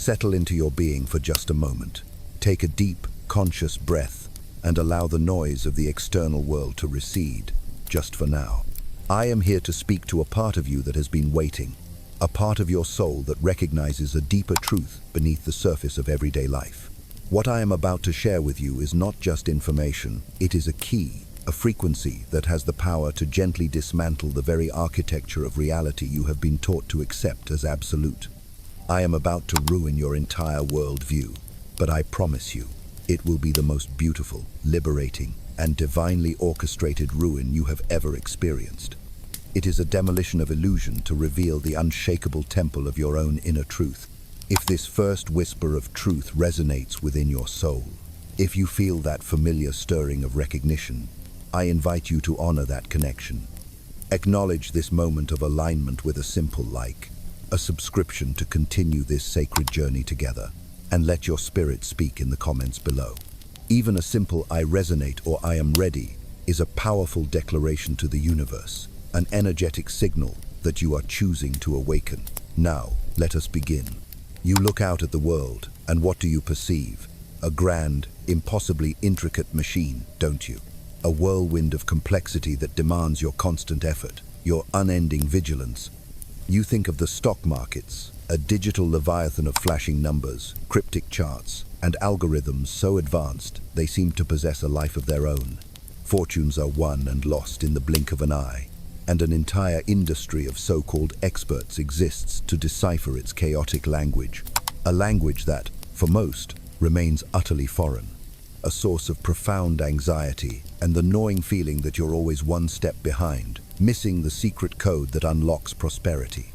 Settle into your being for just a moment. Take a deep, conscious breath and allow the noise of the external world to recede, just for now. I am here to speak to a part of you that has been waiting, a part of your soul that recognizes a deeper truth beneath the surface of everyday life. What I am about to share with you is not just information, it is a key, a frequency that has the power to gently dismantle the very architecture of reality you have been taught to accept as absolute. I am about to ruin your entire worldview, but I promise you, it will be the most beautiful, liberating, and divinely orchestrated ruin you have ever experienced. It is a demolition of illusion to reveal the unshakable temple of your own inner truth. If this first whisper of truth resonates within your soul, if you feel that familiar stirring of recognition, I invite you to honor that connection. Acknowledge this moment of alignment with a simple like, a subscription to continue this sacred journey together, and let your spirit speak in the comments below. Even a simple I resonate or I am ready is a powerful declaration to the universe, an energetic signal that you are choosing to awaken. Now, let us begin. You look out at the world, and what do you perceive? A grand, impossibly intricate machine, don't you? A whirlwind of complexity that demands your constant effort, your unending vigilance. You think of the stock markets, a digital leviathan of flashing numbers, cryptic charts, and algorithms so advanced they seem to possess a life of their own. Fortunes are won and lost in the blink of an eye, and an entire industry of so-called experts exists to decipher its chaotic language, a language that, for most, remains utterly foreign. A source of profound anxiety and the gnawing feeling that you're always one step behind, missing the secret code that unlocks prosperity.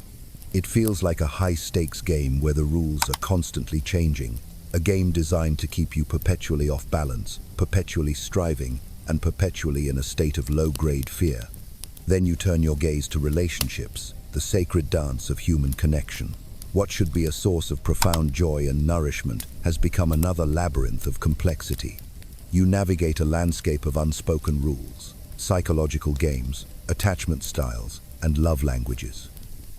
It feels like a high-stakes game where the rules are constantly changing, a game designed to keep you perpetually off balance, perpetually striving, and perpetually in a state of low-grade fear. Then you turn your gaze to relationships, the sacred dance of human connection. What should be a source of profound joy and nourishment has become another labyrinth of complexity. You navigate a landscape of unspoken rules, psychological games, attachment styles, and love languages.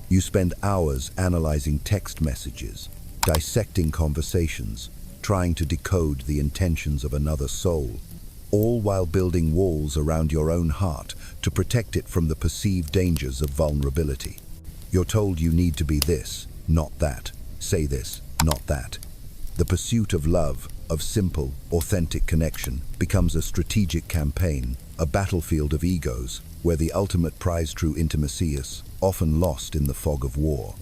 You spend hours analyzing text messages, dissecting conversations, trying to decode the intentions of another soul, all while building walls around your own heart to protect it from the perceived dangers of vulnerability. You're told you need to be this, not that, say this, not that. The pursuit of love, of simple, authentic connection, becomes a strategic campaign, a battlefield of egos, where the ultimate prize, true intimacy, is often lost in the fog of war.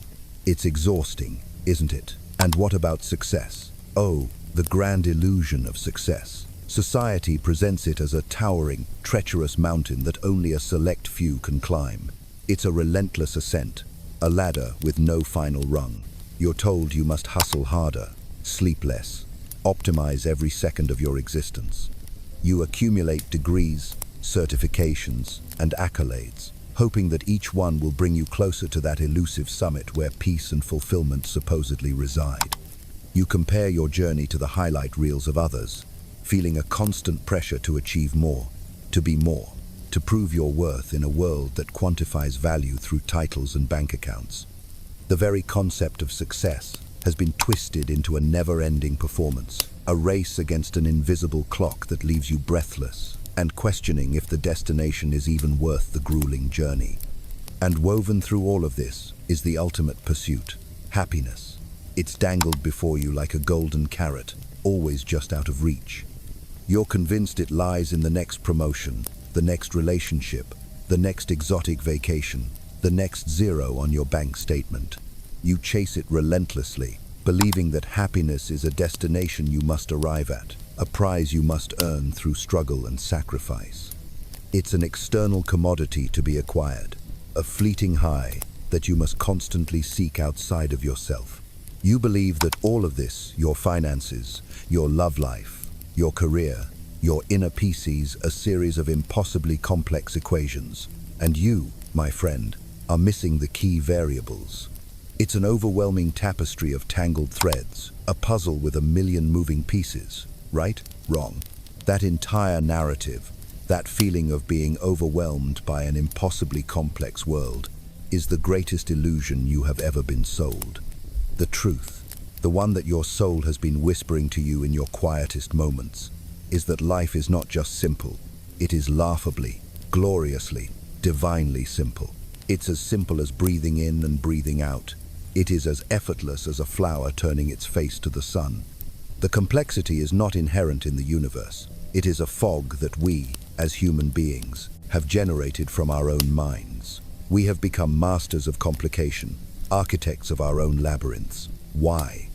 It's exhausting, isn't it? And what about success? Oh, the grand illusion of success. Society presents it as a towering, treacherous mountain that only a select few can climb. It's a relentless ascent, a ladder with no final rung. You're told you must hustle harder, sleep less, optimize every second of your existence. You accumulate degrees, certifications, and accolades, hoping that each one will bring you closer to that elusive summit where peace and fulfillment supposedly reside. You compare your journey to the highlight reels of others, feeling a constant pressure to achieve more, to be more, to prove your worth in a world that quantifies value through titles and bank accounts. The very concept of success has been twisted into a never-ending performance, a race against an invisible clock that leaves you breathless and questioning if the destination is even worth the grueling journey. And woven through all of this is the ultimate pursuit, happiness. It's dangled before you like a golden carrot, always just out of reach. You're convinced it lies in the next promotion, the next relationship, the next exotic vacation, the next zero on your bank statement. You chase it relentlessly, believing that happiness is a destination you must arrive at, a prize you must earn through struggle and sacrifice. It's an external commodity to be acquired, a fleeting high that you must constantly seek outside of yourself. You believe that all of this, your finances, your love life, your career, your inner peace, is a series of impossibly complex equations, and you, my friend, are missing the key variables. It's an overwhelming tapestry of tangled threads, a puzzle with a million moving pieces. Right? Wrong. That entire narrative, that feeling of being overwhelmed by an impossibly complex world, is the greatest illusion you have ever been sold. The truth, the one that your soul has been whispering to you in your quietest moments, is that life is not just simple, it is laughably, gloriously, divinely simple. It's as simple as breathing in and breathing out. It is as effortless as a flower turning its face to the sun. The complexity is not inherent in the universe. It is a fog that we, as human beings, have generated from our own minds. We have become masters of complication, architects of our own labyrinths. Why?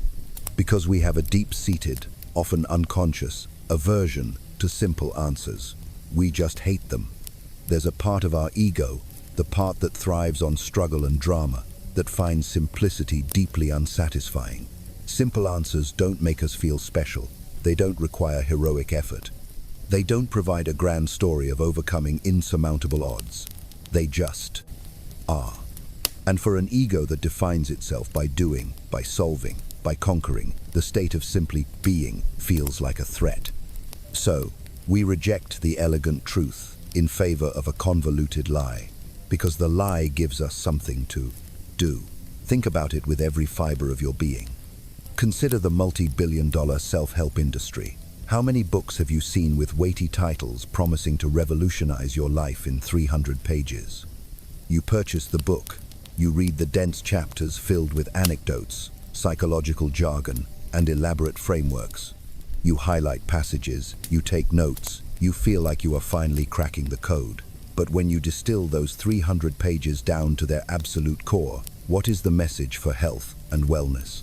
Because we have a deep-seated, often unconscious, aversion to simple answers. We just hate them. There's a part of our ego, the part that thrives on struggle and drama, that finds simplicity deeply unsatisfying. Simple answers don't make us feel special. They don't require heroic effort. They don't provide a grand story of overcoming insurmountable odds. They just are. And for an ego that defines itself by doing, by solving, by conquering, the state of simply being feels like a threat. So, we reject the elegant truth in favor of a convoluted lie, because the lie gives us something to do. Think about it with every fiber of your being. Consider the multi-billion-dollar self-help industry. How many books have you seen with weighty titles promising to revolutionize your life in 300 pages? You purchase the book. You read the dense chapters filled with anecdotes, psychological jargon, and elaborate frameworks. You highlight passages, you take notes, you feel like you are finally cracking the code. But when you distill those 300 pages down to their absolute core, what is the message for health and wellness?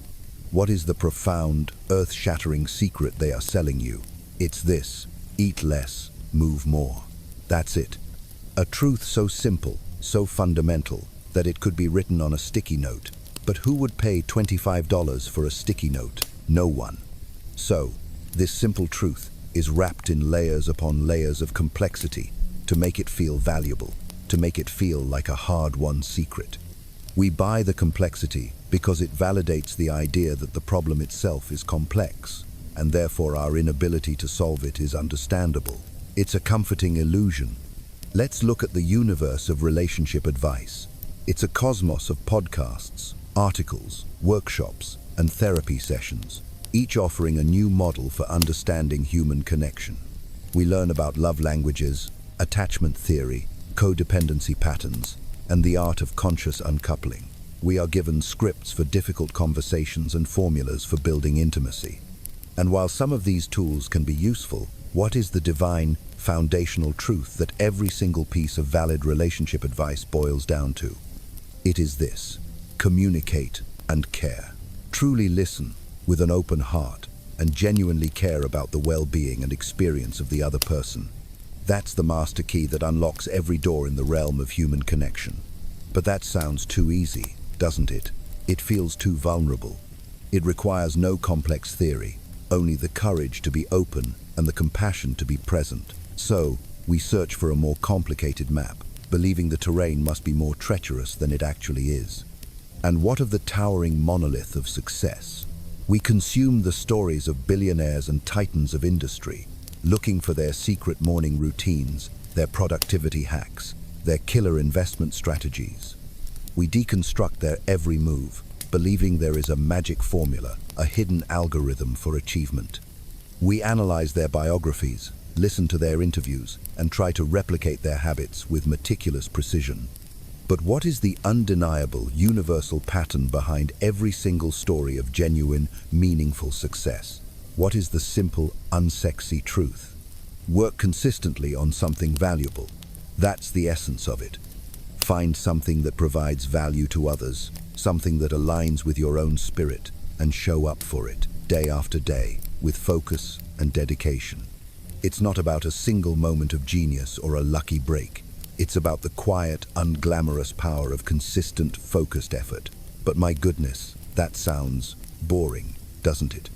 What is the profound, earth-shattering secret they are selling you? It's this: eat less, move more. That's it. A truth so simple, so fundamental, that it could be written on a sticky note. But who would pay $25 for a sticky note? No one. So, this simple truth is wrapped in layers upon layers of complexity to make it feel valuable, to make it feel like a hard-won secret. We buy the complexity because it validates the idea that the problem itself is complex, and therefore our inability to solve it is understandable. It's a comforting illusion. Let's look at the universe of relationship advice. It's a cosmos of podcasts, articles, workshops, and therapy sessions, each offering a new model for understanding human connection. We learn about love languages, attachment theory, codependency patterns, and the art of conscious uncoupling. We are given scripts for difficult conversations and formulas for building intimacy. And while some of these tools can be useful, what is the divine, foundational truth that every single piece of valid relationship advice boils down to? It is this: communicate and care. Truly listen with an open heart and genuinely care about the well-being and experience of the other person. That's the master key that unlocks every door in the realm of human connection. But that sounds too easy, doesn't it? It feels too vulnerable. It requires no complex theory, only the courage to be open and the compassion to be present. So, we search for a more complicated map, believing the terrain must be more treacherous than it actually is. And what of the towering monolith of success? We consume the stories of billionaires and titans of industry, looking for their secret morning routines, their productivity hacks, their killer investment strategies. We deconstruct their every move, believing there is a magic formula, a hidden algorithm for achievement. We analyze their biographies, listen to their interviews, and try to replicate their habits with meticulous precision. But what is the undeniable, universal pattern behind every single story of genuine, meaningful success? What is the simple, unsexy truth? Work consistently on something valuable. That's the essence of it. Find something that provides value to others, something that aligns with your own spirit, and show up for it, day after day, with focus and dedication. It's not about a single moment of genius or a lucky break. It's about the quiet, unglamorous power of consistent, focused effort. But my goodness, that sounds boring, doesn't it?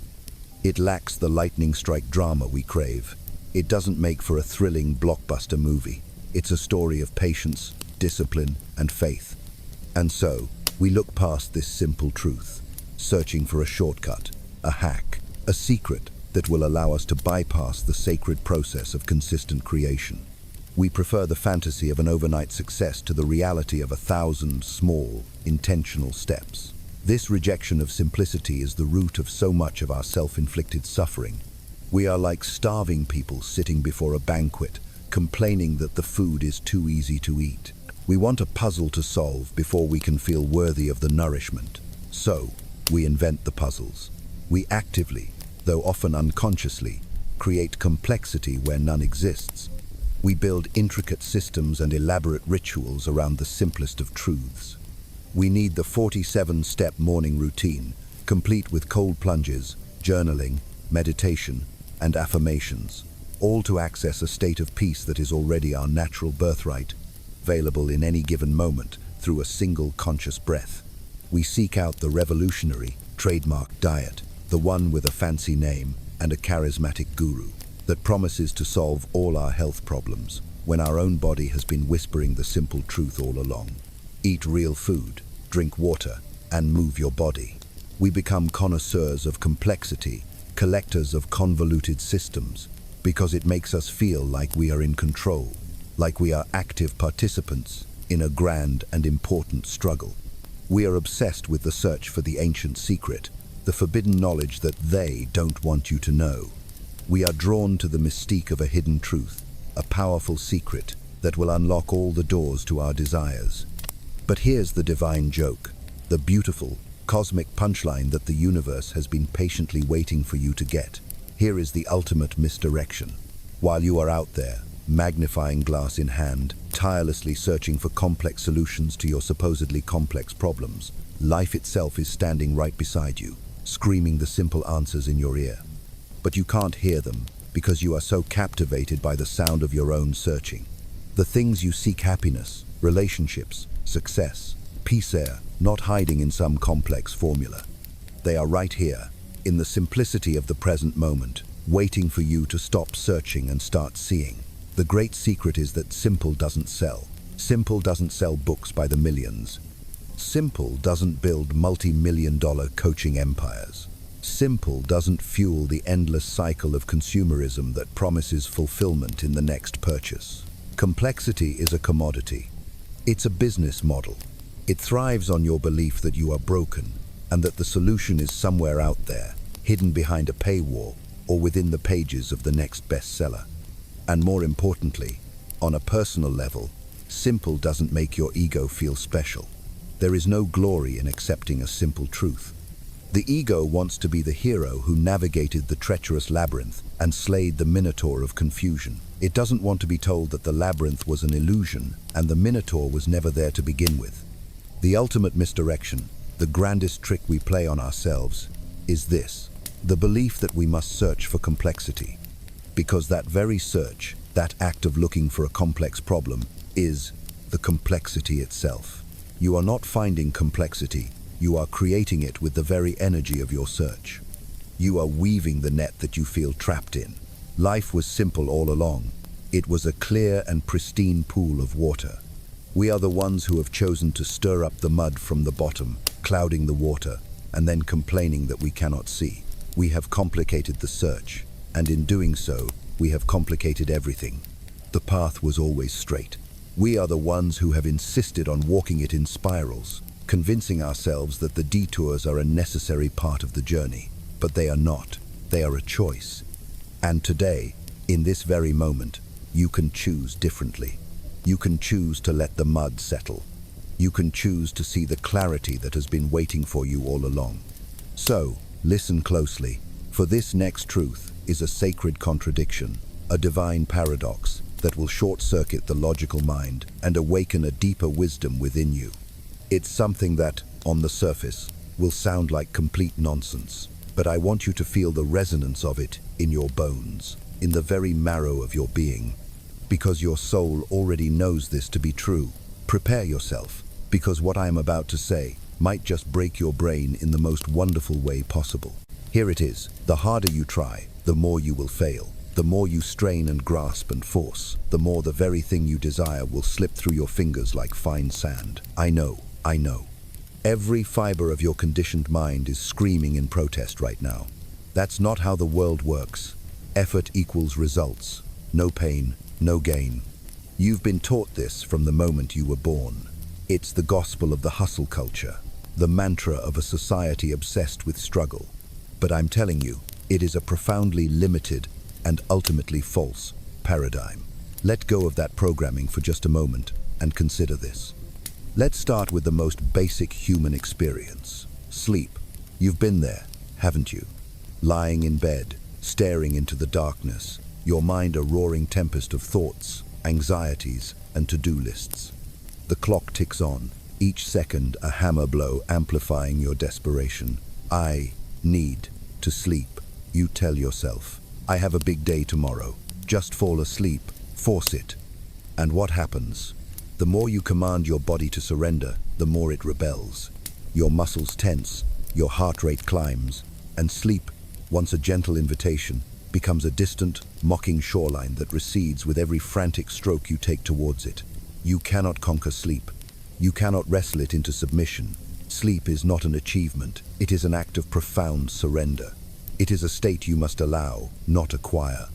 It lacks the lightning strike drama we crave. It doesn't make for a thrilling blockbuster movie. It's a story of patience, discipline, and faith. And so, we look past this simple truth, searching for a shortcut, a hack, a secret that will allow us to bypass the sacred process of consistent creation. We prefer the fantasy of an overnight success to the reality of 1,000 small, intentional steps. This rejection of simplicity is the root of so much of our self-inflicted suffering. We are like starving people sitting before a banquet, complaining that the food is too easy to eat. We want a puzzle to solve before we can feel worthy of the nourishment. So, we invent the puzzles. We actively, though often unconsciously, create complexity where none exists. We build intricate systems and elaborate rituals around the simplest of truths. We need the 47-step morning routine, complete with cold plunges, journaling, meditation, and affirmations, all to access a state of peace that is already our natural birthright, available in any given moment through a single conscious breath. We seek out the revolutionary, trademark diet, the one with a fancy name and a charismatic guru, that promises to solve all our health problems, when our own body has been whispering the simple truth all along. Eat real food, drink water, and move your body. We become connoisseurs of complexity, collectors of convoluted systems, because it makes us feel like we are in control, like we are active participants in a grand and important struggle. We are obsessed with the search for the ancient secret, the forbidden knowledge that they don't want you to know. We are drawn to the mystique of a hidden truth, a powerful secret that will unlock all the doors to our desires. But here's the divine joke, the beautiful, cosmic punchline that the universe has been patiently waiting for you to get. Here is the ultimate misdirection. While you are out there, magnifying glass in hand, tirelessly searching for complex solutions to your supposedly complex problems, life itself is standing right beside you, screaming the simple answers in your ear. But you can't hear them because you are so captivated by the sound of your own searching. The things you seek: happiness, relationships, success, peace, are not hiding in some complex formula. They are right here, in the simplicity of the present moment, waiting for you to stop searching and start seeing. The great secret is that simple doesn't sell. Simple doesn't sell books by the millions. Simple doesn't build multi-million-dollar coaching empires. Simple doesn't fuel the endless cycle of consumerism that promises fulfillment in the next purchase. Complexity is a commodity. It's a business model. It thrives on your belief that you are broken and that the solution is somewhere out there, hidden behind a paywall or within the pages of the next bestseller. And more importantly, on a personal level, simple doesn't make your ego feel special. There is no glory in accepting a simple truth. The ego wants to be the hero who navigated the treacherous labyrinth and slayed the minotaur of confusion. It doesn't want to be told that the labyrinth was an illusion and the minotaur was never there to begin with. The ultimate misdirection, the grandest trick we play on ourselves, is this: the belief that we must search for complexity. Because that very search, that act of looking for a complex problem, is the complexity itself. You are not finding complexity, you are creating it with the very energy of your search. You are weaving the net that you feel trapped in. Life was simple all along. It was a clear and pristine pool of water. We are the ones who have chosen to stir up the mud from the bottom, clouding the water, and then complaining that we cannot see. We have complicated the search, and in doing so, we have complicated everything. The path was always straight. We are the ones who have insisted on walking it in spirals, convincing ourselves that the detours are a necessary part of the journey. But they are not. They are a choice. And today, in this very moment, you can choose differently. You can choose to let the mud settle. You can choose to see the clarity that has been waiting for you all along. So, listen closely, for this next truth is a sacred contradiction, a divine paradox that will short-circuit the logical mind and awaken a deeper wisdom within you. It's something that, on the surface, will sound like complete nonsense, but I want you to feel the resonance of it in your bones, in the very marrow of your being, because your soul already knows this to be true. Prepare yourself, because what I am about to say might just break your brain in the most wonderful way possible. Here it is: the harder you try, the more you will fail. The more you strain and grasp and force, the more the very thing you desire will slip through your fingers like fine sand. I know. Every fiber of your conditioned mind is screaming in protest right now. That's not how the world works. Effort equals results. No pain, no gain. You've been taught this from the moment you were born. It's the gospel of the hustle culture. the mantra of a society obsessed with struggle. But I'm telling you, it is a profoundly limited and ultimately false paradigm. Let go of that programming for just a moment and consider this. Let's start with the most basic human experience: sleep. You've been there, haven't you? Lying in bed, staring into the darkness, your mind a roaring tempest of thoughts, anxieties, and to-do lists. The clock ticks on, each second a hammer blow amplifying your desperation. I need to sleep, you tell yourself. I have a big day tomorrow. Just fall asleep, force it. And what happens? The more you command your body to surrender, the more it rebels. Your muscles tense, your heart rate climbs, and sleep, once a gentle invitation, becomes a distant, mocking shoreline that recedes with every frantic stroke you take towards it. You cannot conquer sleep. You cannot wrestle it into submission. Sleep is not an achievement. It is an act of profound surrender. It is a state you must allow, not acquire.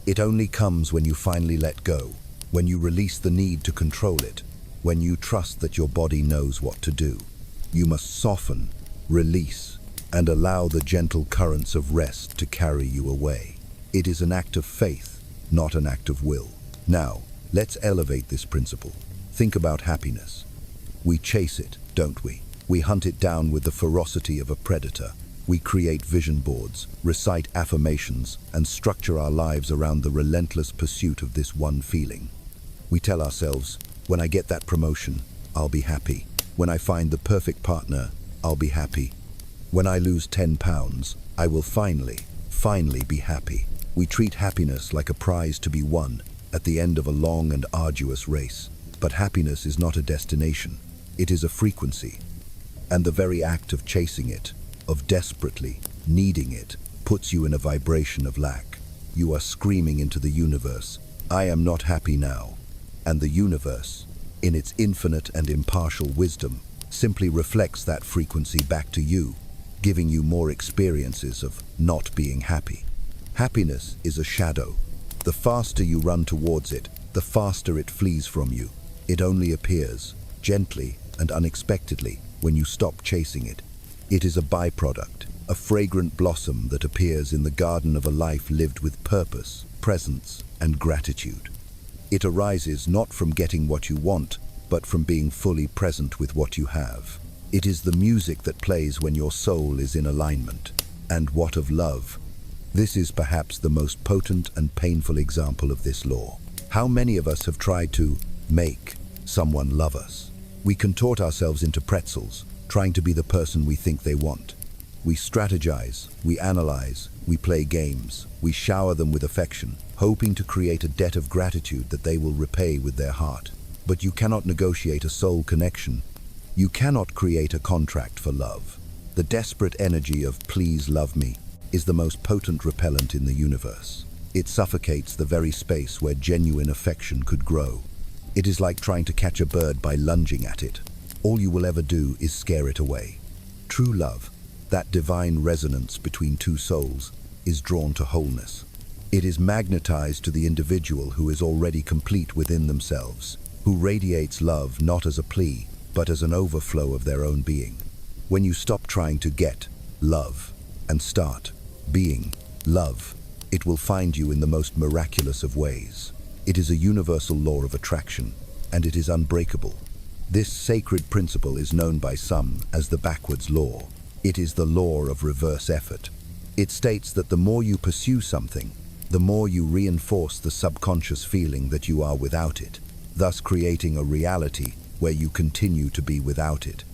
It only comes when you finally let go, when you release the need to control it, when you trust that your body knows what to do. You must soften, release, and allow the gentle currents of rest to carry you away. It is an act of faith, not an act of will. Now, let's elevate this principle. Think about happiness. We chase it, don't we? We hunt it down with the ferocity of a predator. We create vision boards, recite affirmations, and structure our lives around the relentless pursuit of this one feeling. We tell ourselves, when I get that promotion, I'll be happy. When I find the perfect partner, I'll be happy. When I lose 10 pounds, I will finally be happy. We treat happiness like a prize to be won at the end of a long and arduous race. But happiness is not a destination. It is a frequency. And the very act of chasing it, of desperately needing it, puts you in a vibration of lack. You are screaming into the universe, I am not happy now. And the universe, in its infinite and impartial wisdom, simply reflects that frequency back to you, giving you more experiences of not being happy. Happiness is a shadow. The faster you run towards it, the faster it flees from you. It only appears, gently and unexpectedly, when you stop chasing it. It is a byproduct, a fragrant blossom that appears in the garden of a life lived with purpose, presence, and gratitude. It arises not from getting what you want, but from being fully present with what you have. It is the music that plays when your soul is in alignment. And what of love? This is perhaps the most potent and painful example of this law. How many of us have tried to make someone love us? We contort ourselves into pretzels, trying to be the person we think they want. We strategize, we analyze, we play games, we shower them with affection, hoping to create a debt of gratitude that they will repay with their heart. But you cannot negotiate a soul connection. You cannot create a contract for love. The desperate energy of "please love me" is the most potent repellent in the universe. It suffocates the very space where genuine affection could grow. It is like trying to catch a bird by lunging at it. All you will ever do is scare it away. True love, that divine resonance between two souls, is drawn to wholeness. It is magnetized to the individual who is already complete within themselves, who radiates love not as a plea, but as an overflow of their own being. When you stop trying to get love and start being love, it will find you in the most miraculous of ways. It is a universal law of attraction, and it is unbreakable. This sacred principle is known by some as the backwards law. It is the law of reverse effort. It states that the more you pursue something, the more you reinforce the subconscious feeling that you are without it, thus creating a reality where you continue to be without it.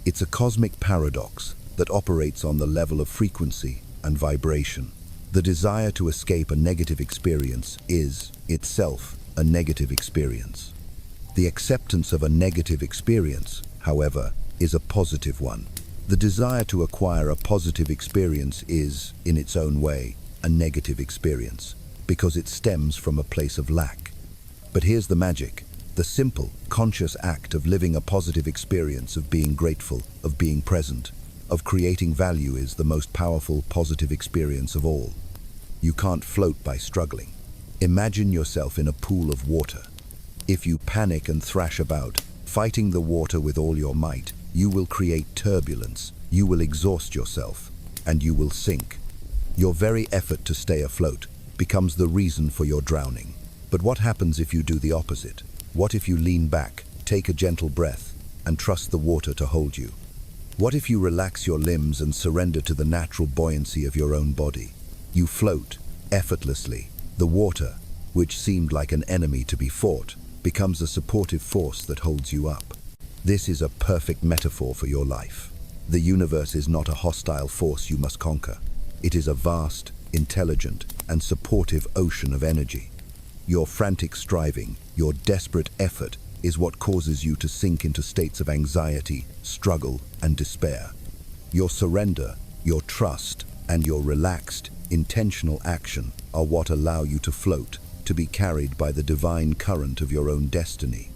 It's a cosmic paradox that operates on the level of frequency and vibration. The desire to escape a negative experience is, itself, a negative experience. The acceptance of a negative experience, however, is a positive one. The desire to acquire a positive experience is, in its own way, a negative experience, because it stems from a place of lack. But here's the magic. The simple, conscious act of living a positive experience, of being grateful, of being present, of creating value is the most powerful positive experience of all. You can't float by struggling. Imagine yourself in a pool of water. If you panic and thrash about, fighting the water with all your might, You will create turbulence, you will exhaust yourself, and you will sink. Your very effort to stay afloat becomes the reason for your drowning. But what happens if you do the opposite? What if you lean back, take a gentle breath, and trust the water to hold you? What if you relax your limbs and surrender to the natural buoyancy of your own body? You float, effortlessly. The water, which seemed like an enemy to be fought, becomes a supportive force that holds you up. This is a perfect metaphor for your life. The universe is not a hostile force you must conquer. It is a vast, intelligent, and supportive ocean of energy. Your frantic striving, your desperate effort, is what causes you to sink into states of anxiety, struggle, and despair. Your surrender, your trust, and your relaxed, intentional action are what allow you to float, to be carried by the divine current of your own destiny.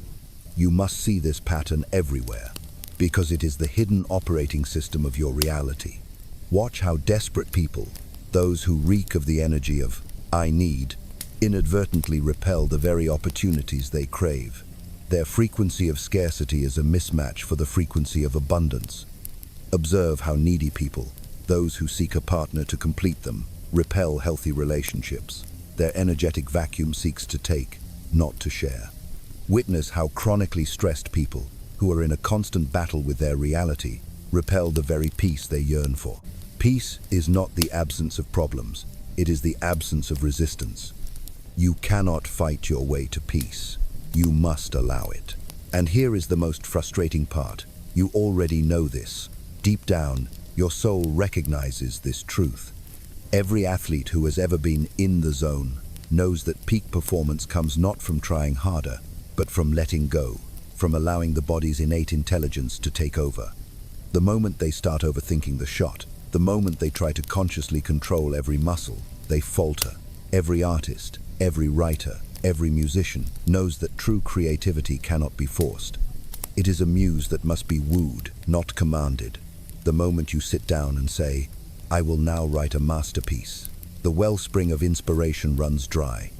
You must see this pattern everywhere, because it is the hidden operating system of your reality. Watch how desperate people, those who reek of the energy of "I need," inadvertently repel the very opportunities they crave. Their frequency of scarcity is a mismatch for the frequency of abundance. Observe how needy people, those who seek a partner to complete them, repel healthy relationships. Their energetic vacuum seeks to take, not to share. Witness how chronically stressed people, who are in a constant battle with their reality, repel the very peace they yearn for. Peace is not the absence of problems, it is the absence of resistance. You cannot fight your way to peace. You must allow it. And here is the most frustrating part. You already know this. Deep down, your soul recognizes this truth. Every athlete who has ever been in the zone knows that peak performance comes not from trying harder, but from letting go, from allowing the body's innate intelligence to take over. The moment they start overthinking the shot, the moment they try to consciously control every muscle, they falter. Every artist, every writer, every musician knows that true creativity cannot be forced. It is a muse that must be wooed, not commanded. The moment you sit down and say, "I will now write a masterpiece," the wellspring of inspiration runs dry.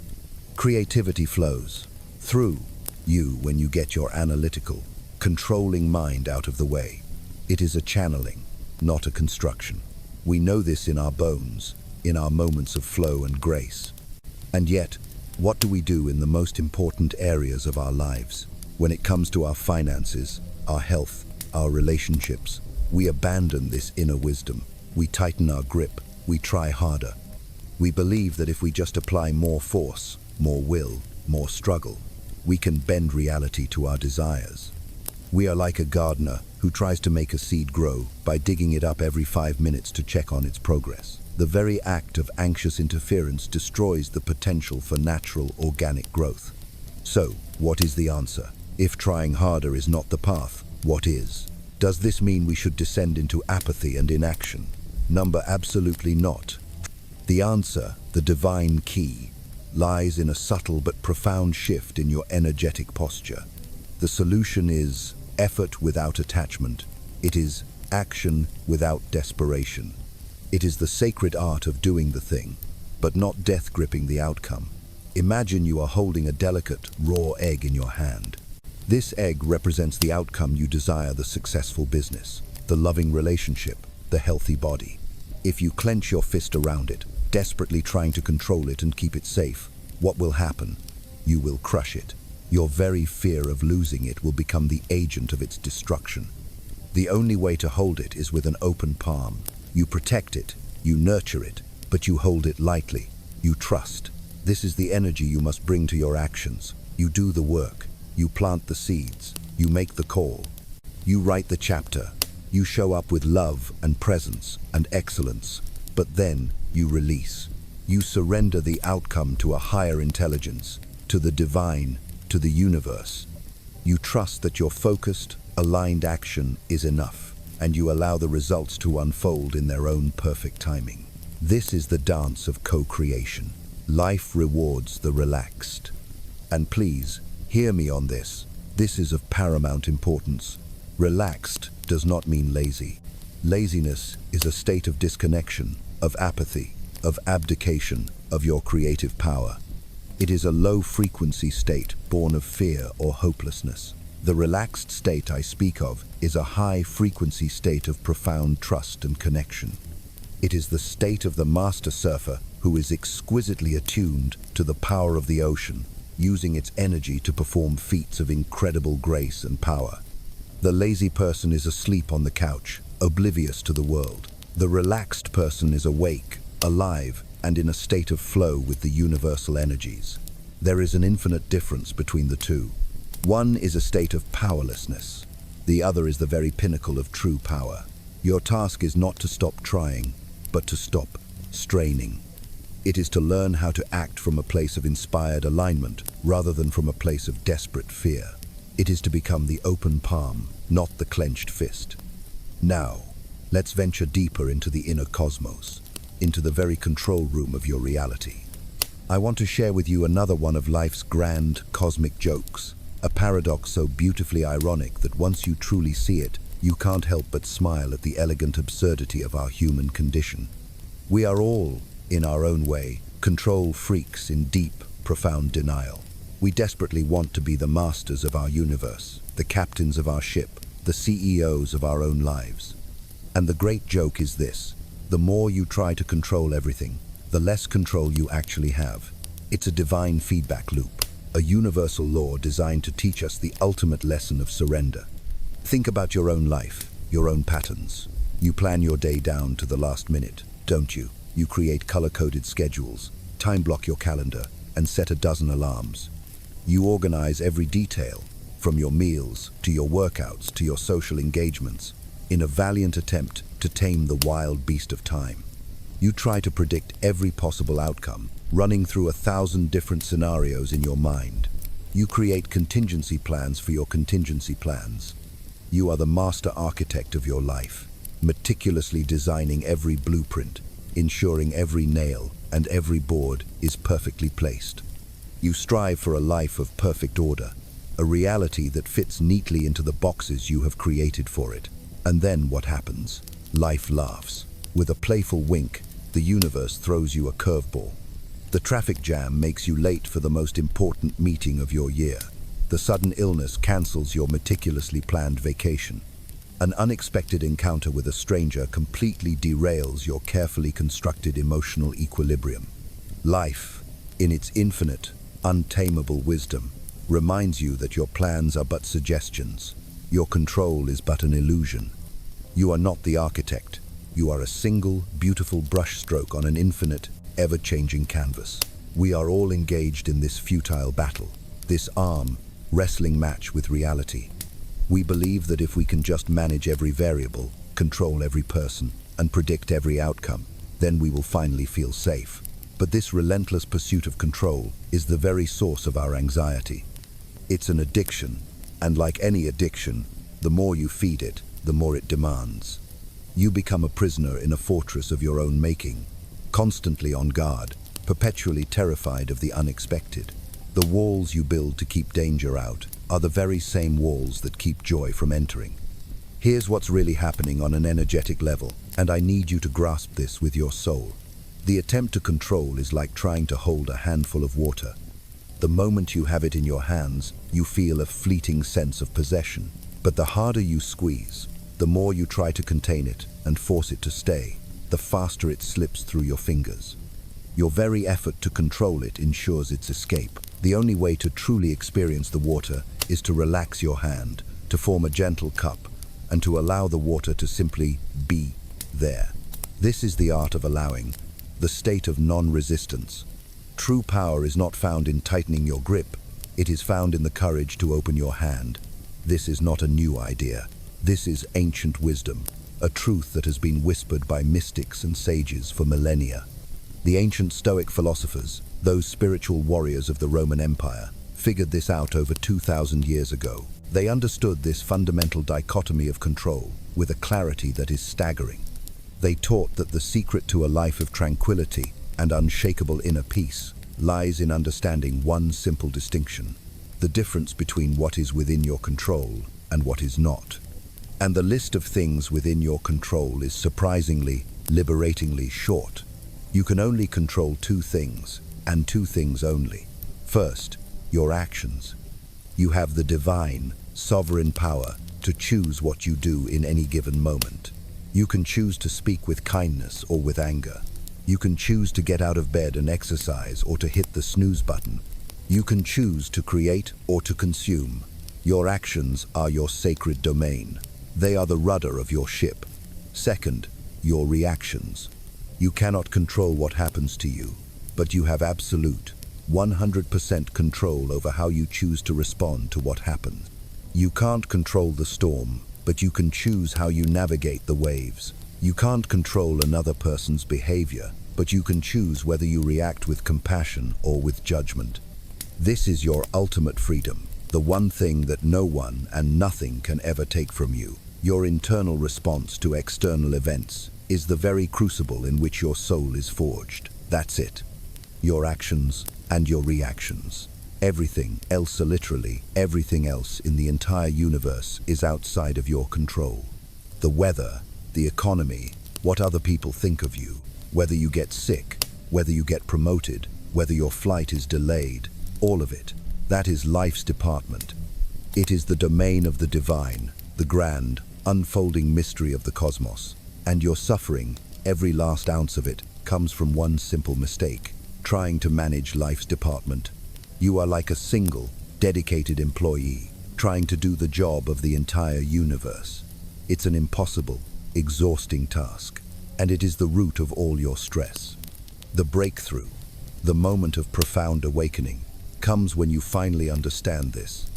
Creativity flows through you when you get your analytical, controlling mind out of the way. It is a channeling, not a construction. We know this in our bones, in our moments of flow and grace. And yet, what do we do in the most important areas of our lives? When it comes to our finances, our health, our relationships, we abandon this inner wisdom. We tighten our grip. We try harder. We believe that if we just apply more force, more will, more struggle, we can bend reality to our desires. We are like a gardener who tries to make a seed grow by digging it up every 5 minutes to check on its progress. The very act of anxious interference destroys the potential for natural, organic growth. So, what is the answer? If trying harder is not the path, what is? Does this mean we should descend into apathy and inaction? Absolutely not. The answer, the divine key, lies in a subtle but profound shift in your energetic posture. The solution is effort without attachment. It is action without desperation. It is the sacred art of doing the thing, but not death-gripping the outcome. Imagine you are holding a delicate, raw egg in your hand. This egg represents the outcome you desire: the successful business, the loving relationship, the healthy body. If you clench your fist around it, desperately trying to control it and keep it safe, what will happen? You will crush it. Your very fear of losing it will become the agent of its destruction. The only way to hold it is with an open palm. You protect it, you nurture it, but you hold it lightly. You trust. This is the energy you must bring to your actions. You do the work. You plant the seeds. You make the call. You write the chapter. You show up with love and presence and excellence. But then you release. You surrender the outcome to a higher intelligence, to the divine, to the universe. You trust that your focused, aligned action is enough, and you allow the results to unfold in their own perfect timing. This is the dance of co-creation. Life rewards the relaxed. And please, hear me on this. This is of paramount importance. Relaxed does not mean lazy. Laziness is a state of disconnection, of apathy, of abdication of your creative power. It is a low-frequency state born of fear or hopelessness. The relaxed state I speak of is a high-frequency state of profound trust and connection. It is the state of the master surfer who is exquisitely attuned to the power of the ocean, using its energy to perform feats of incredible grace and power. The lazy person is asleep on the couch, oblivious to the world. The relaxed person is awake, alive, and in a state of flow with the universal energies. There is an infinite difference between the two. One is a state of powerlessness. The other is the very pinnacle of true power. Your task is not to stop trying, but to stop straining. It is to learn how to act from a place of inspired alignment rather than from a place of desperate fear. It is to become the open palm, not the clenched fist. Now, let's venture deeper into the inner cosmos, into the very control room of your reality. I want to share with you another one of life's grand cosmic jokes, a paradox so beautifully ironic that once you truly see it, you can't help but smile at the elegant absurdity of our human condition. We are all, in our own way, control freaks in deep, profound denial. We desperately want to be the masters of our universe, the captains of our ship, the CEOs of our own lives. And the great joke is this: the more you try to control everything, the less control you actually have. It's a divine feedback loop, a universal law designed to teach us the ultimate lesson of surrender. Think about your own life, your own patterns. You plan your day down to the last minute, don't you? You create color-coded schedules, time block your calendar, and set a dozen alarms. You organize every detail, from your meals to your workouts to your social engagements, in a valiant attempt to tame the wild beast of time. You try to predict every possible outcome, running through 1,000 different scenarios in your mind. You create contingency plans for your contingency plans. You are the master architect of your life, meticulously designing every blueprint, ensuring every nail and every board is perfectly placed. You strive for a life of perfect order, a reality that fits neatly into the boxes you have created for it. And then what happens? Life laughs. With a playful wink, the universe throws you a curveball. The traffic jam makes you late for the most important meeting of your year. The sudden illness cancels your meticulously planned vacation. An unexpected encounter with a stranger completely derails your carefully constructed emotional equilibrium. Life, in its infinite, untamable wisdom, reminds you that your plans are but suggestions. Your control is but an illusion. You are not the architect. You are a single, beautiful brushstroke on an infinite, ever-changing canvas. We are all engaged in this futile battle, this arm wrestling match with reality. We believe that if we can just manage every variable, control every person, and predict every outcome, then we will finally feel safe. But this relentless pursuit of control is the very source of our anxiety. It's an addiction, and like any addiction, the more you feed it, the more it demands. You become a prisoner in a fortress of your own making, constantly on guard, perpetually terrified of the unexpected. The walls you build to keep danger out are the very same walls that keep joy from entering. Here's what's really happening on an energetic level, and I need you to grasp this with your soul. The attempt to control is like trying to hold a handful of water. The moment you have it in your hands, you feel a fleeting sense of possession. But the harder you squeeze, the more you try to contain it and force it to stay, the faster it slips through your fingers. Your very effort to control it ensures its escape. The only way to truly experience the water is to relax your hand, to form a gentle cup, and to allow the water to simply be there. This is the art of allowing, the state of non-resistance. True power is not found in tightening your grip. It is found in the courage to open your hand. This is not a new idea. This is ancient wisdom, a truth that has been whispered by mystics and sages for millennia. The ancient Stoic philosophers, those spiritual warriors of the Roman Empire, figured this out over 2,000 years ago. They understood this fundamental dichotomy of control with a clarity that is staggering. They taught that the secret to a life of tranquility and unshakable inner peace lies in understanding one simple distinction: the difference between what is within your control and what is not. And the list of things within your control is surprisingly, liberatingly short. You can only control two things, and two things only. First, your actions. You have the divine, sovereign power to choose what you do in any given moment. You can choose to speak with kindness or with anger. You can choose to get out of bed and exercise or to hit the snooze button. You can choose to create or to consume. Your actions are your sacred domain. They are the rudder of your ship. Second, your reactions. You cannot control what happens to you, but you have absolute, 100% control over how you choose to respond to what happens. You can't control the storm, but you can choose how you navigate the waves. You can't control another person's behavior, but you can choose whether you react with compassion or with judgment. This is your ultimate freedom, the one thing that no one and nothing can ever take from you. Your internal response to external events is the very crucible in which your soul is forged. That's it. Your actions and your reactions. Everything else, literally everything else in the entire universe, is outside of your control. The weather, the economy, what other people think of you, whether you get sick, whether you get promoted, whether your flight is delayed, all of it. That is life's department. It is the domain of the divine, the grand, unfolding mystery of the cosmos. And your suffering, every last ounce of it, comes from one simple mistake: trying to manage life's department. You are like a single, dedicated employee, trying to do the job of the entire universe. It's an impossible, exhausting task, and it is the root of all your stress. The breakthrough, the moment of profound awakening, comes when you finally understand this.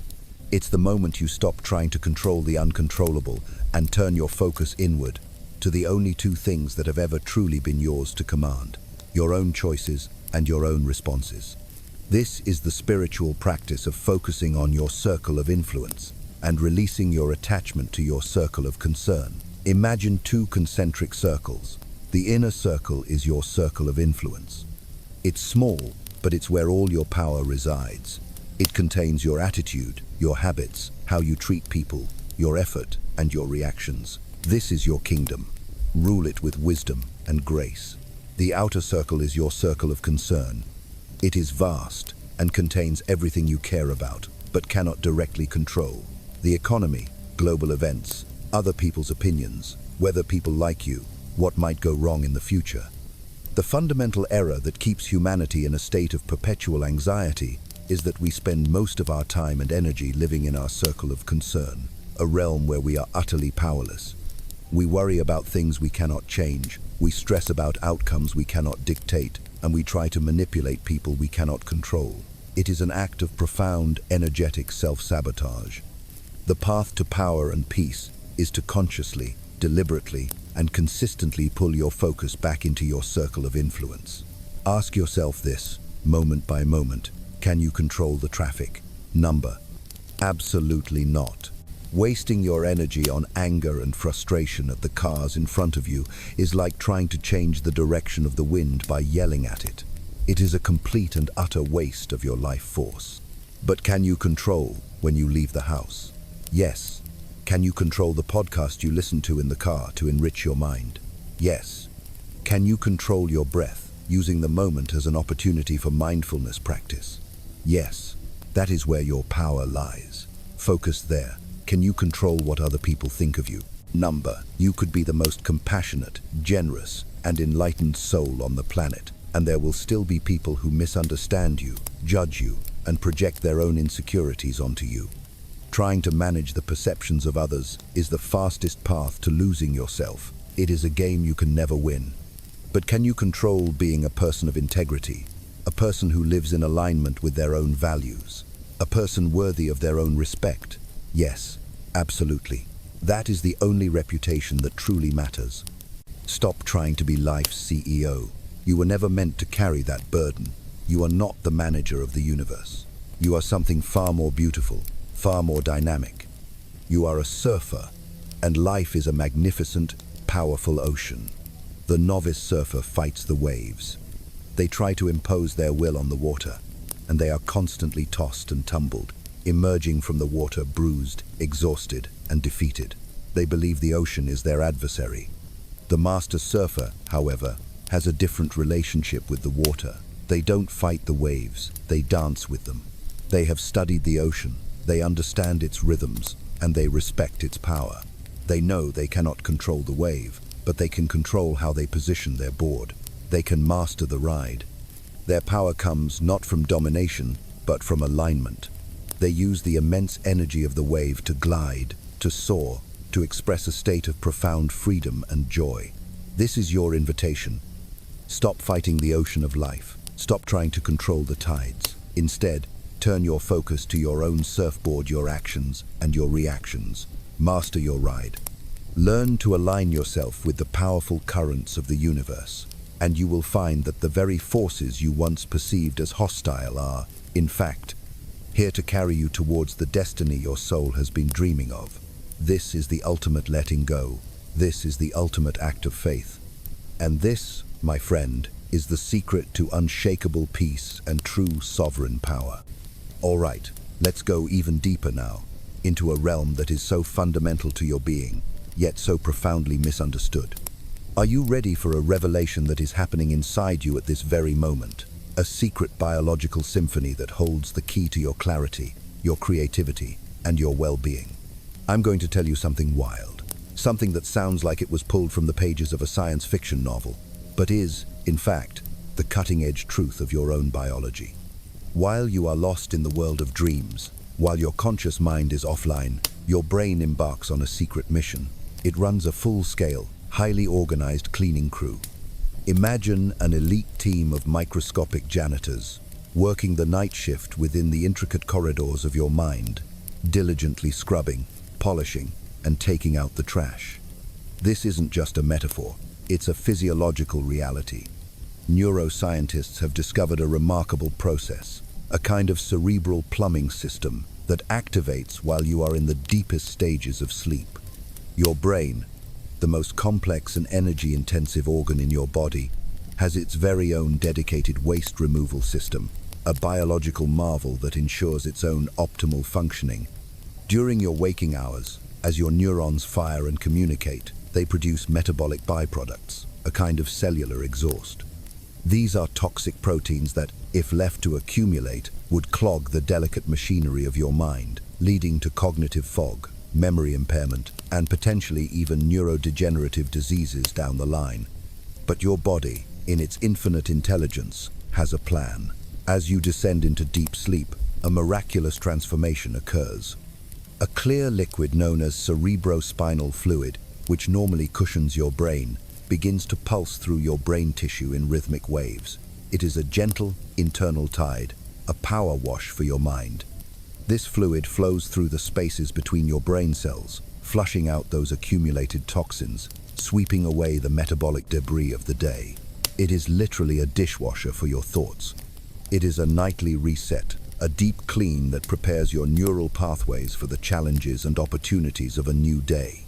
It's the moment you stop trying to control the uncontrollable and turn your focus inward to the only two things that have ever truly been yours to command: your own choices and your own responses. This is the spiritual practice of focusing on your circle of influence and releasing your attachment to your circle of concern. Imagine two concentric circles. The inner circle is your circle of influence. It's small, but it's where all your power resides. It contains your attitude, your habits, how you treat people, your effort, and your reactions. This is your kingdom. Rule it with wisdom and grace. The outer circle is your circle of concern. It is vast and contains everything you care about, but cannot directly control. The economy, global events, other people's opinions, whether people like you, what might go wrong in the future. The fundamental error that keeps humanity in a state of perpetual anxiety is that we spend most of our time and energy living in our circle of concern, a realm where we are utterly powerless. We worry about things we cannot change, we stress about outcomes we cannot dictate, and we try to manipulate people we cannot control. It is an act of profound, energetic self-sabotage. The path to power and peace is to consciously, deliberately, and consistently pull your focus back into your circle of influence. Ask yourself this, moment by moment: can you control the traffic? Number: absolutely not. Wasting your energy on anger and frustration at the cars in front of you is like trying to change the direction of the wind by yelling at it. It is a complete and utter waste of your life force. But can you control when you leave the house? Yes. Can you control the podcast you listen to in the car to enrich your mind? Yes. Can you control your breath, using the moment as an opportunity for mindfulness practice? Yes. That is where your power lies. Focus there. Can you control what other people think of you? Number: you could be the most compassionate, generous, and enlightened soul on the planet, and there will still be people who misunderstand you, judge you, and project their own insecurities onto you. Trying to manage the perceptions of others is the fastest path to losing yourself. It is a game you can never win. But can you control being a person of integrity, a person who lives in alignment with their own values, a person worthy of their own respect? Yes, absolutely. That is the only reputation that truly matters. Stop trying to be life's CEO. You were never meant to carry that burden. You are not the manager of the universe. You are something far more beautiful, far more dynamic. You are a surfer, and life is a magnificent, powerful ocean. The novice surfer fights the waves. They try to impose their will on the water, and they are constantly tossed and tumbled, emerging from the water bruised, exhausted, and defeated. They believe the ocean is their adversary. The master surfer, however, has a different relationship with the water. They don't fight the waves, they dance with them. They have studied the ocean, They understand its rhythms, and they respect its power. They know they cannot control the wave, but they can control how they position their board. They can master the ride. Their power comes not from domination, but from alignment. They use the immense energy of the wave to glide, to soar, to express a state of profound freedom and joy. This is your invitation. Stop fighting the ocean of life. Stop trying to control the tides. Instead, turn your focus to your own surfboard, your actions and your reactions. Master your ride. Learn to align yourself with the powerful currents of the universe, and you will find that the very forces you once perceived as hostile are, in fact, here to carry you towards the destiny your soul has been dreaming of. This is the ultimate letting go. This is the ultimate act of faith. And this, my friend, is the secret to unshakable peace and true sovereign power. All right, let's go even deeper now, into a realm that is so fundamental to your being, yet so profoundly misunderstood. Are you ready for a revelation that is happening inside you at this very moment? A secret biological symphony that holds the key to your clarity, your creativity, and your well-being. I'm going to tell you something wild, something that sounds like it was pulled from the pages of a science fiction novel, but is, in fact, the cutting-edge truth of your own biology. While you are lost in the world of dreams, while your conscious mind is offline, your brain embarks on a secret mission. It runs a full-scale, highly organized cleaning crew. Imagine an elite team of microscopic janitors, working the night shift within the intricate corridors of your mind, diligently scrubbing, polishing, and taking out the trash. This isn't just a metaphor, it's a physiological reality. Neuroscientists have discovered a remarkable process, a kind of cerebral plumbing system that activates while you are in the deepest stages of sleep. Your brain, the most complex and energy-intensive organ in your body, has its very own dedicated waste removal system, a biological marvel that ensures its own optimal functioning. During your waking hours, as your neurons fire and communicate, they produce metabolic byproducts, a kind of cellular exhaust. These are toxic proteins that, if left to accumulate, would clog the delicate machinery of your mind, leading to cognitive fog, memory impairment, and potentially even neurodegenerative diseases down the line. But your body, in its infinite intelligence, has a plan. As you descend into deep sleep, a miraculous transformation occurs. A clear liquid known as cerebrospinal fluid, which normally cushions your brain, begins to pulse through your brain tissue in rhythmic waves. It is a gentle, internal tide, a power wash for your mind. This fluid flows through the spaces between your brain cells, flushing out those accumulated toxins, sweeping away the metabolic debris of the day. It is literally a dishwasher for your thoughts. It is a nightly reset, a deep clean that prepares your neural pathways for the challenges and opportunities of a new day.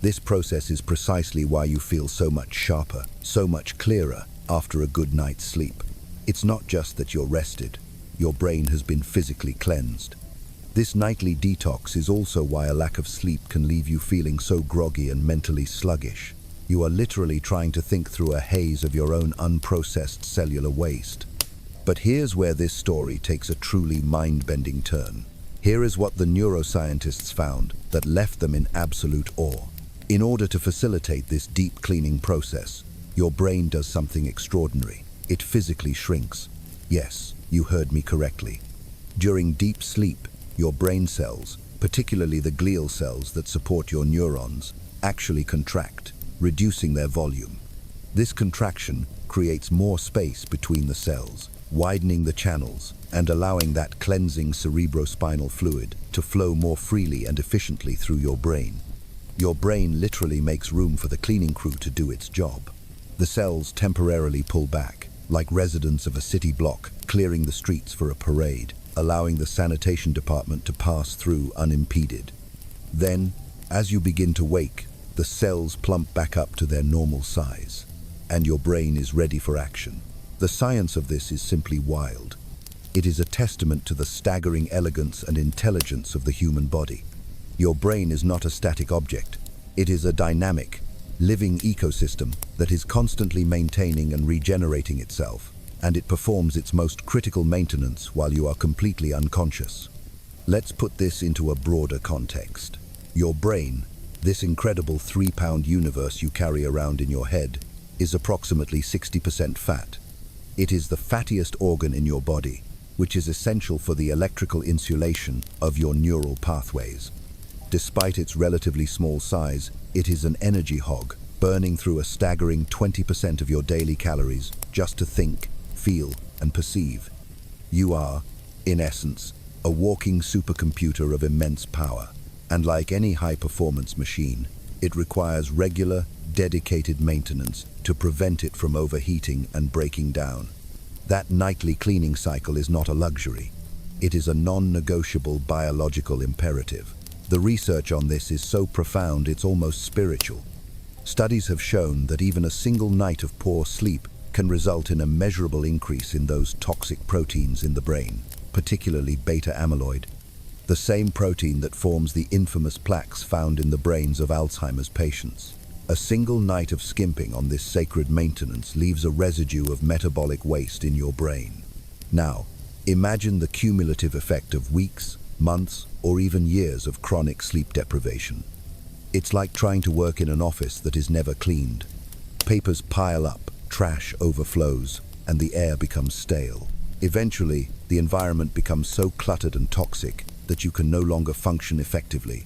This process is precisely why you feel so much sharper, so much clearer after a good night's sleep. It's not just that you're rested, your brain has been physically cleansed. This nightly detox is also why a lack of sleep can leave you feeling so groggy and mentally sluggish. You are literally trying to think through a haze of your own unprocessed cellular waste. But here's where this story takes a truly mind-bending turn. Here is what the neuroscientists found that left them in absolute awe. In order to facilitate this deep cleaning process, your brain does something extraordinary. It physically shrinks. Yes, you heard me correctly. During deep sleep, your brain cells, particularly the glial cells that support your neurons, actually contract, reducing their volume. This contraction creates more space between the cells, widening the channels and allowing that cleansing cerebrospinal fluid to flow more freely and efficiently through your brain. Your brain literally makes room for the cleaning crew to do its job. The cells temporarily pull back, like residents of a city block clearing the streets for a parade, allowing the sanitation department to pass through unimpeded. Then, as you begin to wake, the cells plump back up to their normal size, and your brain is ready for action. The science of this is simply wild. It is a testament to the staggering elegance and intelligence of the human body. Your brain is not a static object. It is a dynamic, living ecosystem that is constantly maintaining and regenerating itself, and it performs its most critical maintenance while you are completely unconscious. Let's put this into a broader context. Your brain, this incredible 3-pound universe you carry around in your head, is approximately 60% fat. It is the fattiest organ in your body, which is essential for the electrical insulation of your neural pathways. Despite its relatively small size, it is an energy hog, burning through a staggering 20% of your daily calories just to think, feel, and perceive. You are, in essence, a walking supercomputer of immense power, and like any high-performance machine, it requires regular, dedicated maintenance to prevent it from overheating and breaking down. That nightly cleaning cycle is not a luxury. It is a non-negotiable biological imperative. The research on this is so profound it's almost spiritual. Studies have shown that even a single night of poor sleep can result in a measurable increase in those toxic proteins in the brain, particularly beta amyloid, the same protein that forms the infamous plaques found in the brains of Alzheimer's patients. A single night of skimping on this sacred maintenance leaves a residue of metabolic waste in your brain. Now, imagine the cumulative effect of weeks, months, or even years of chronic sleep deprivation. It's like trying to work in an office that is never cleaned. Papers pile up, trash overflows, and the air becomes stale. Eventually, the environment becomes so cluttered and toxic that you can no longer function effectively.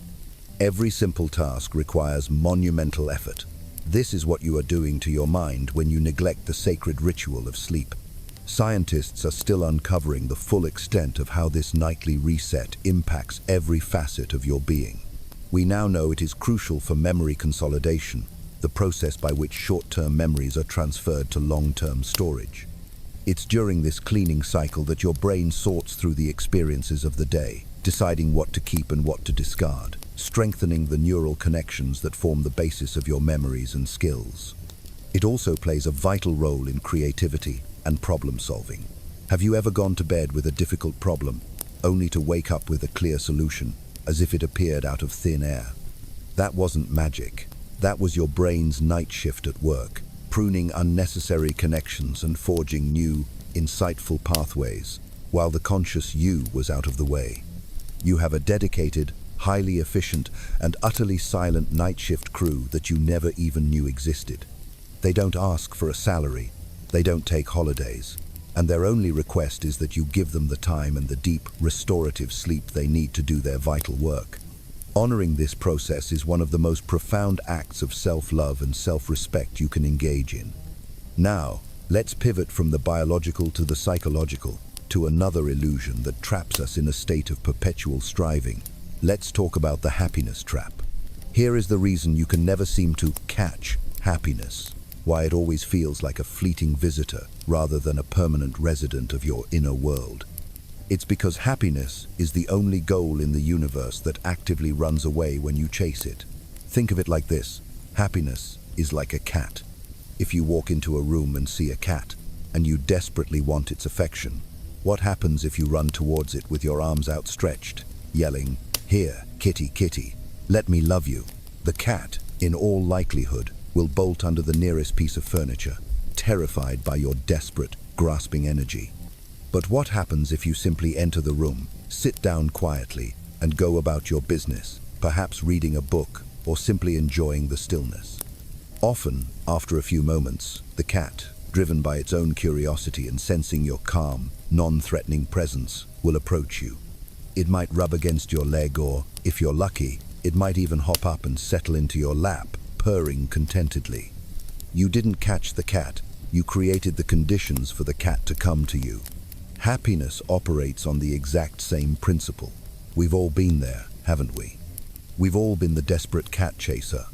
Every simple task requires monumental effort. This is what you are doing to your mind when you neglect the sacred ritual of sleep. Scientists are still uncovering the full extent of how this nightly reset impacts every facet of your being. We now know it is crucial for memory consolidation, the process by which short-term memories are transferred to long-term storage. It's during this cleaning cycle that your brain sorts through the experiences of the day, deciding what to keep and what to discard, strengthening the neural connections that form the basis of your memories and skills. It also plays a vital role in creativity and problem solving. Have you ever gone to bed with a difficult problem, only to wake up with a clear solution, as if it appeared out of thin air? That wasn't magic. That was your brain's night shift at work, pruning unnecessary connections and forging new, insightful pathways, while the conscious you was out of the way. You have a dedicated, highly efficient, and utterly silent night shift crew that you never even knew existed. They don't ask for a salary, they don't take holidays, and their only request is that you give them the time and the deep, restorative sleep they need to do their vital work. Honoring this process is one of the most profound acts of self-love and self-respect you can engage in. Now, let's pivot from the biological to the psychological, to another illusion that traps us in a state of perpetual striving. Let's talk about the happiness trap. Here is the reason you can never seem to catch happiness, why it always feels like a fleeting visitor rather than a permanent resident of your inner world. It's because happiness is the only goal in the universe that actively runs away when you chase it. Think of it like this: happiness is like a cat. If you walk into a room and see a cat, and you desperately want its affection, what happens if you run towards it with your arms outstretched, yelling, "Here, kitty, kitty, let me love you"? The cat, in all likelihood, will bolt under the nearest piece of furniture, terrified by your desperate, grasping energy. But what happens if you simply enter the room, sit down quietly, and go about your business, perhaps reading a book or simply enjoying the stillness? Often, after a few moments, the cat, driven by its own curiosity and sensing your calm, non-threatening presence, will approach you. It might rub against your leg or, if you're lucky, it might even hop up and settle into your lap, purring contentedly. You didn't catch the cat, you created the conditions for the cat to come to you. Happiness operates on the exact same principle. We've all been there, haven't we? We've all been the desperate cat chaser.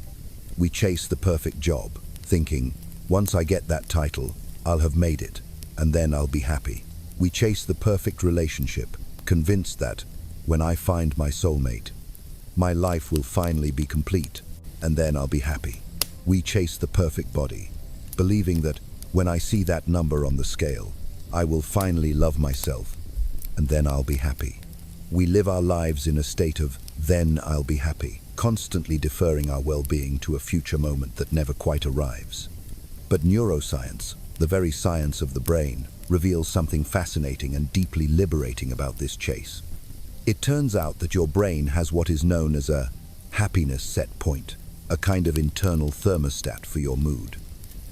We chase the perfect job, thinking, once I get that title, I'll have made it, and then I'll be happy. We chase the perfect relationship, convinced that, when I find my soulmate, my life will finally be complete, and then I'll be happy. We chase the perfect body, believing that, when I see that number on the scale, I will finally love myself, and then I'll be happy. We live our lives in a state of, then I'll be happy, constantly deferring our well-being to a future moment that never quite arrives. But neuroscience, the very science of the brain, reveals something fascinating and deeply liberating about this chase. It turns out that your brain has what is known as a happiness set point, a kind of internal thermostat for your mood.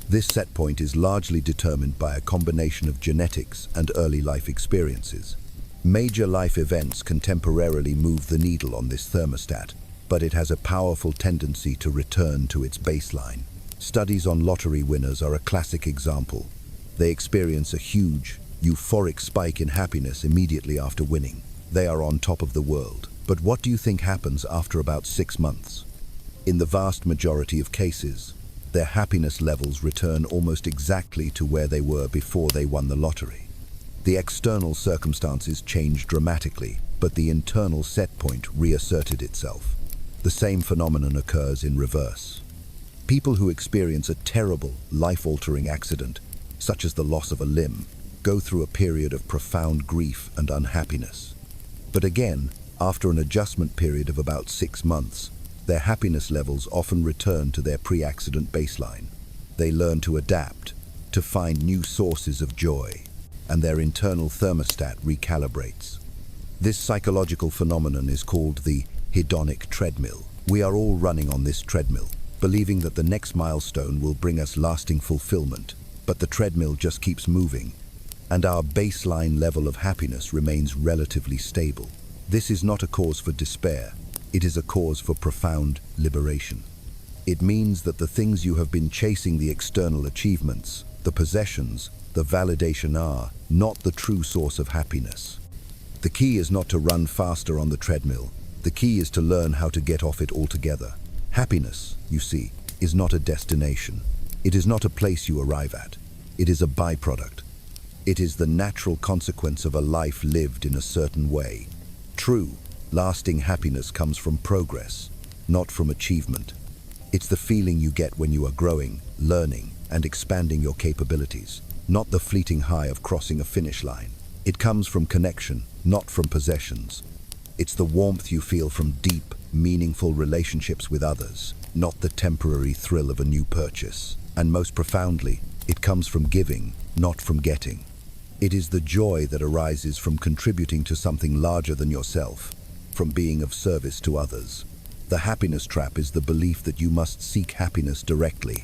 This set point is largely determined by a combination of genetics and early life experiences. Major life events can temporarily move the needle on this thermostat, but it has a powerful tendency to return to its baseline. Studies on lottery winners are a classic example. They experience a huge, euphoric spike in happiness immediately after winning. They are on top of the world. But what do you think happens after about 6 months? In the vast majority of cases, their happiness levels return almost exactly to where they were before they won the lottery. The external circumstances changed dramatically, but the internal set point reasserted itself. The same phenomenon occurs in reverse. People who experience a terrible, life-altering accident, such as the loss of a limb, go through a period of profound grief and unhappiness. But again, after an adjustment period of about 6 months, their happiness levels often return to their pre-accident baseline. They learn to adapt, to find new sources of joy, and their internal thermostat recalibrates. This psychological phenomenon is called the hedonic treadmill. We are all running on this treadmill, believing that the next milestone will bring us lasting fulfillment, but the treadmill just keeps moving, and our baseline level of happiness remains relatively stable. This is not a cause for despair. It is a cause for profound liberation. It means that the things you have been chasing, the external achievements, the possessions, the validation, are not the true source of happiness. The key is not to run faster on the treadmill. The key is to learn how to get off it altogether. Happiness, you see, is not a destination. It is not a place you arrive at. It is a byproduct. It is the natural consequence of a life lived in a certain way. True, lasting happiness comes from progress, not from achievement. It's the feeling you get when you are growing, learning, and expanding your capabilities, not the fleeting high of crossing a finish line. It comes from connection, not from possessions. It's the warmth you feel from deep, meaningful relationships with others, not the temporary thrill of a new purchase. And most profoundly, it comes from giving, not from getting. It is the joy that arises from contributing to something larger than yourself, from being of service to others. The happiness trap is the belief that you must seek happiness directly.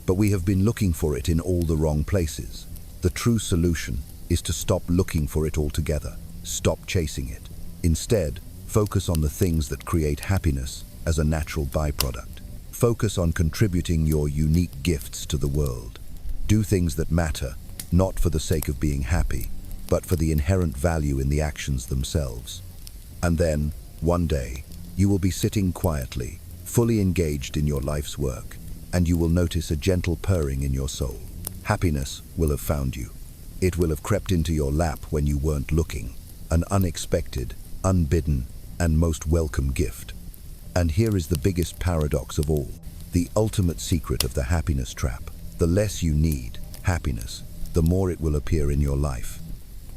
But we have been looking for it in all the wrong places. The true solution is to stop looking for it altogether. Stop chasing it. Instead, focus on the things that create happiness as a natural byproduct. Focus on contributing your unique gifts to the world. Do things that matter, not for the sake of being happy, but for the inherent value in the actions themselves. And then, one day, you will be sitting quietly, fully engaged in your life's work, and you will notice a gentle purring in your soul. Happiness will have found you. It will have crept into your lap when you weren't looking, an unexpected, unbidden, and most welcome gift. And here is the biggest paradox of all, the ultimate secret of the happiness trap. The less you need happiness, the more it will appear in your life.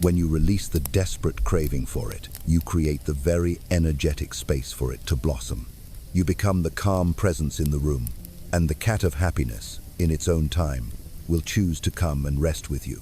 When you release the desperate craving for it, you create the very energetic space for it to blossom. You become the calm presence in the room, and the cat of happiness, in its own time, will choose to come and rest with you.